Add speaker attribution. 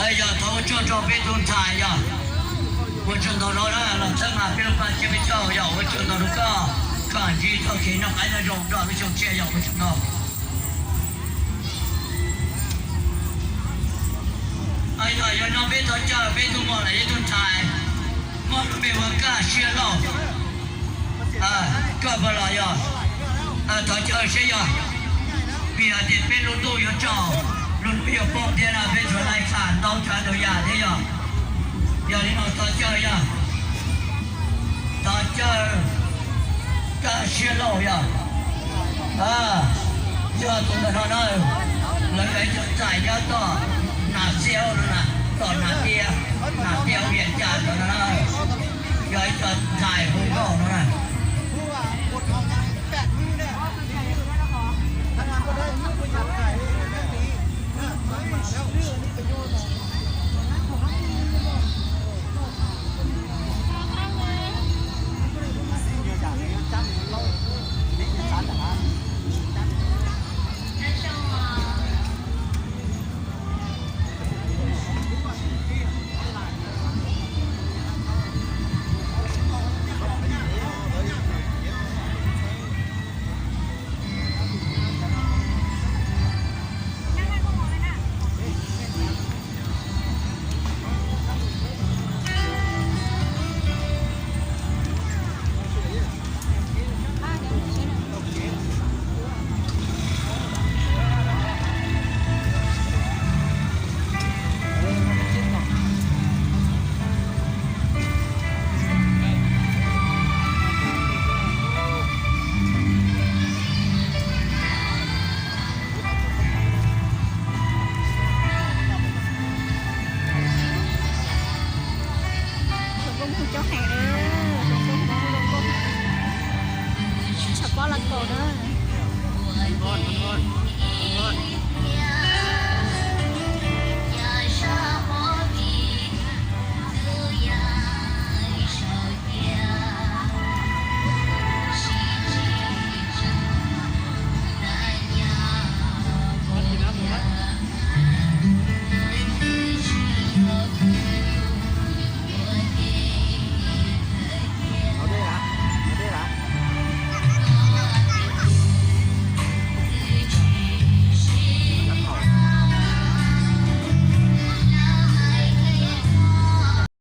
Speaker 1: 哎呀，头就被动菜呀，我知道了了，这嘛别把这边叫呀，我知道了个，看几套看那还能用着，不就这样我知道。哎呀，要让别头叫别动我了，一动菜，我都没我干学了，干不了呀，他叫谁呀？别的别路都有找。รุ่นพี่ป้องเดียร์เป็นชนไล่ขาดน้องชายตัวยาเนี่ยอย่างนี้น้องต่อเจอยังต่อเจอก็เชื่อเราอย่างยอดตัวนั้นน้อยแล้วไอ้จะจ่ายยอดต่อหน้าเซียวนั่นน่ะต่อหน้าเตี้ยเวียนจานตัวนั้นย่อยจะจ่ายหุ้นก็นั่นน่ะ